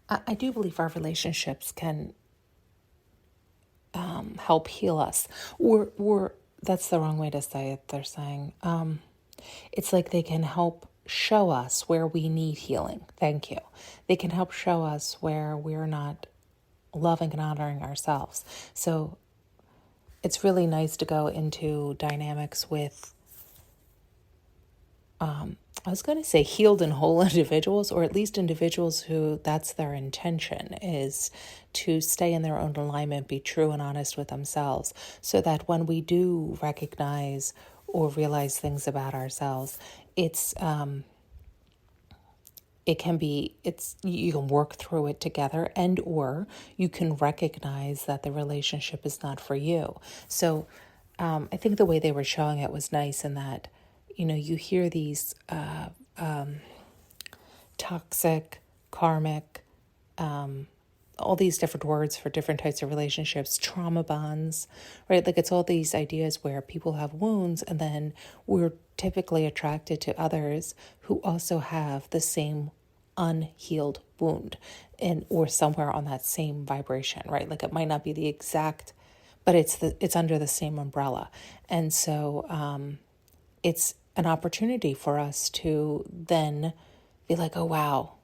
I do believe our relationships can help heal us, or that's the wrong way to say it. They're saying it's like they can help show us where we need healing. Thank you. They can help show us where we're not loving and honoring ourselves. So it's really nice to go into dynamics with, I was going to say healed and whole individuals, or at least individuals who that's their intention, is to stay in their own alignment, be true and honest with themselves, so that when we do recognize or realize things about ourselves, you can work through it together, and or you can recognize that the relationship is not for you. So I think the way they were showing it was nice in that, you hear these toxic, karmic, all these different words for different types of relationships, trauma bonds, right? Like it's all these ideas where people have wounds, and then we're typically attracted to others who also have the same unhealed wound, and or somewhere on that same vibration, right? Like it might not be the exact, but it's under the same umbrella. And so it's an opportunity for us to then be like, oh, wow,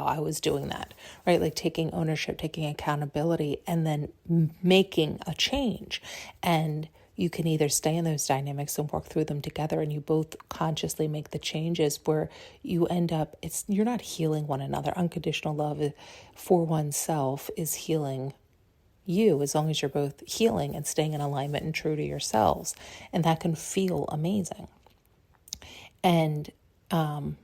I was doing that, right? Like taking ownership, taking accountability, and then making a change. And you can either stay in those dynamics and work through them together, and you both consciously make the changes where you end up, you're not healing one another. Unconditional love for oneself is healing you, as long as you're both healing and staying in alignment and true to yourselves. And that can feel amazing. And I'm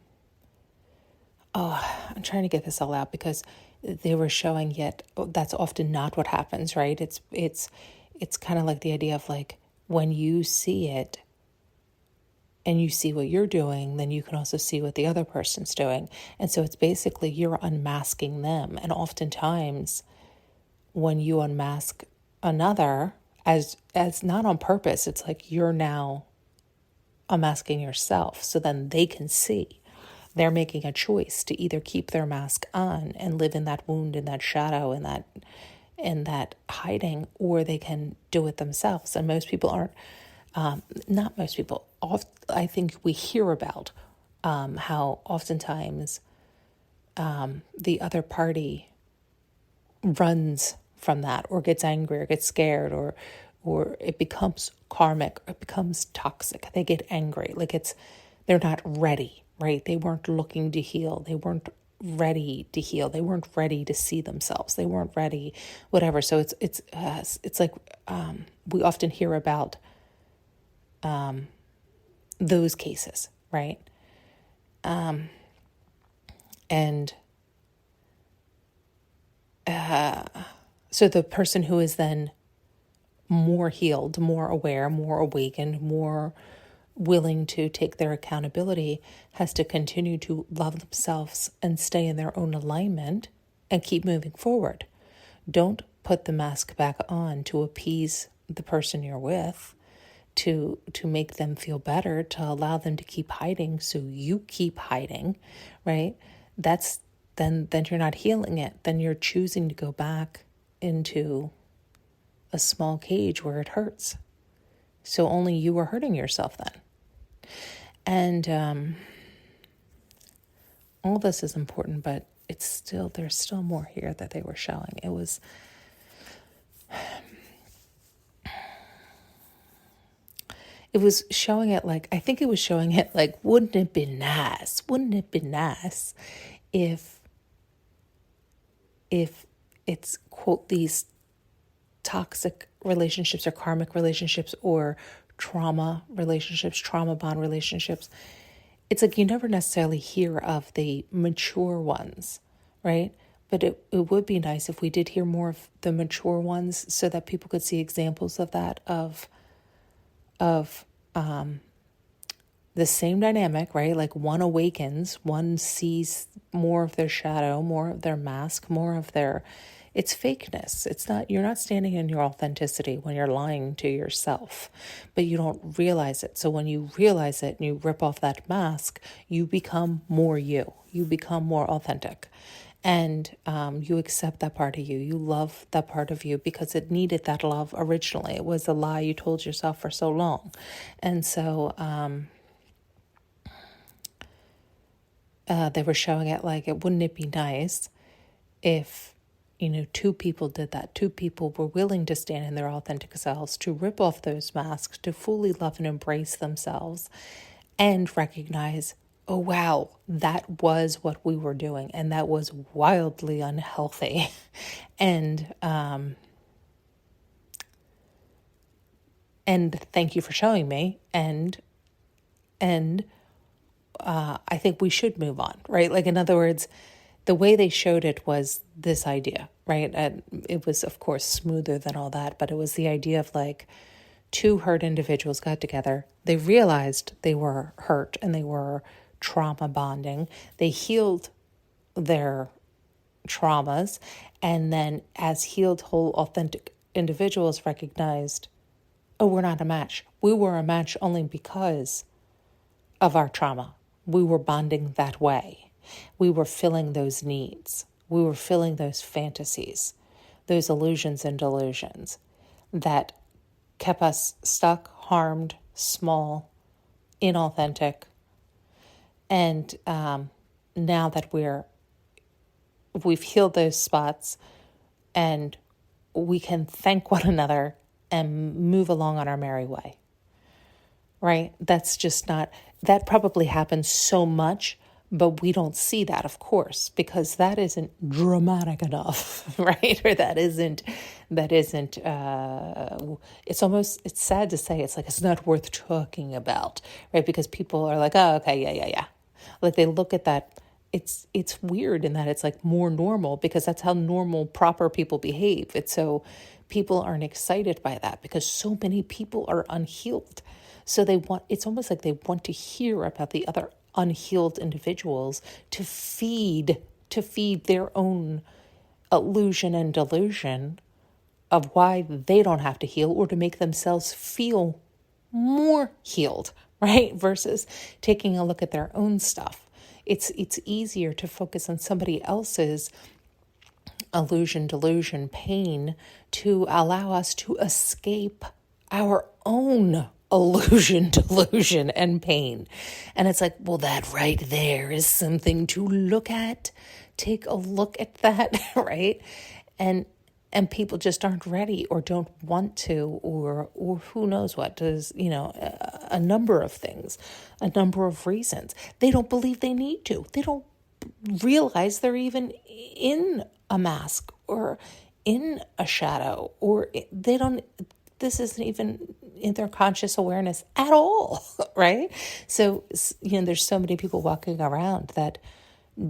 trying to get this all out because they were showing yet that's often not what happens, right? It's kind of like the idea of like when you see it and you see what you're doing, then you can also see what the other person's doing. And so it's basically you're unmasking them. And oftentimes when you unmask another as not on purpose, it's like you're now unmasking yourself, so then they can see. They're making a choice to either keep their mask on and live in that wound, in that shadow, in that hiding, or they can do it themselves. And most people aren't, not most people, I think we hear about how oftentimes the other party runs from that, or gets angry, or gets scared, or it becomes karmic, or it becomes toxic. They get angry, like they're not ready, right? They weren't looking to heal. They weren't ready to heal. They weren't ready to see themselves. They weren't ready, whatever. So it's like we often hear about those cases, right? So the person who is then more healed, more aware, more awakened, more willing to take their accountability has to continue to love themselves and stay in their own alignment and keep moving forward. Don't put the mask back on to appease the person you're with, to make them feel better, to allow them to keep hiding so you keep hiding, right? Then you're not healing it. Then you're choosing to go back into a small cage where it hurts. So only you are hurting yourself then. And all this is important, but there's still more here that they were showing. It was showing it like, I think it was showing it like, wouldn't it be nice? Wouldn't it be nice if it's, quote, these toxic relationships or karmic relationships or trauma relationships, trauma bond relationships. It's like you never necessarily hear of the mature ones, right? But it would be nice if we did hear more of the mature ones so that people could see examples of that, of the same dynamic, right? Like one awakens, one sees more of their shadow, more of their mask, more of it's fakeness. You're not standing in your authenticity when you're lying to yourself, but you don't realize it. So when you realize it and you rip off that mask, you become more you. You become more authentic. And you accept that part of you. You love that part of you because it needed that love originally. It was a lie you told yourself for so long. And so they were showing it like, wouldn't it be nice if, two people did that. Two people were willing to stand in their authentic selves, to rip off those masks, to fully love and embrace themselves and recognize, oh, wow, that was what we were doing. And that was wildly unhealthy. And thank you for showing me. And I think we should move on, right? Like, in other words, the way they showed it was this idea, right? And it was, of course, smoother than all that, but it was the idea of like two hurt individuals got together. They realized they were hurt and they were trauma bonding. They healed their traumas. And then as healed, whole, authentic individuals recognized, oh, we're not a match. We were a match only because of our trauma. We were bonding that way. We were filling those needs. We were filling those fantasies, those illusions and delusions that kept us stuck, harmed, small, inauthentic. And now that we've healed those spots and we can thank one another and move along on our merry way, right? That's just not, that probably happens so much, but we don't see that, of course, because that isn't dramatic enough, right? Or it's sad to say, it's like, it's not worth talking about, right? Because people are like, oh, okay, yeah. Like they look at that. It's weird in that it's like more normal because that's how normal, proper people behave. It's so people aren't excited by that because so many people are unhealed. So it's almost like they want to hear about the other unhealed individuals to feed their own illusion and delusion of why they don't have to heal or to make themselves feel more healed, right? Versus taking a look at their own stuff. It's easier to focus on somebody else's illusion, delusion, pain to allow us to escape our own illusion, delusion, and pain. And it's like, well, that right there is something to look at. Take a look at that, right? And people just aren't ready or don't want to, or who knows what, does, a number of things, a number of reasons. They don't believe they need to. They don't realize they're even in a mask or in a shadow, or this isn't even in their conscious awareness at all, right? So, there's so many people walking around that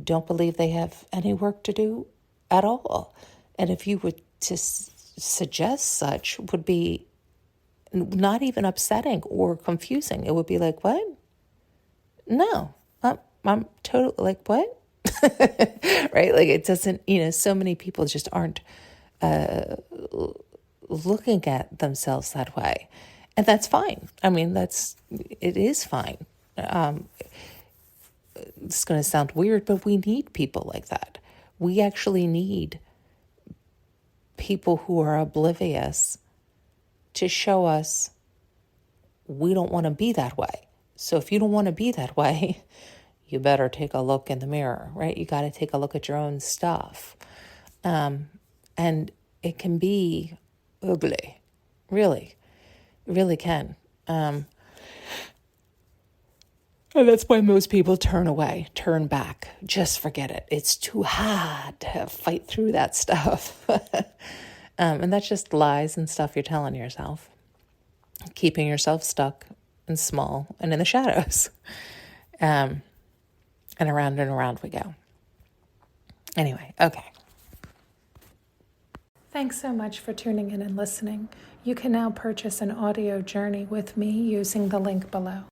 don't believe they have any work to do at all. And if you would to suggest such, would be not even upsetting or confusing. It would be like, what? No, I'm totally like, what? Right? Like it doesn't, so many people just aren't looking at themselves that way. And that's fine. I mean, it is fine. It's going to sound weird, but we need people like that. We actually need people who are oblivious to show us we don't want to be that way. So if you don't want to be that way, you better take a look in the mirror, right? You got to take a look at your own stuff. And it can be ugly, really, really can. And that's why most people turn away, turn back, just forget it. It's too hard to fight through that stuff. And that's just lies and stuff you're telling yourself, keeping yourself stuck and small and in the shadows. And around we go. Anyway, okay. Thanks so much for tuning in and listening. You can now purchase an audio journey with me using the link below.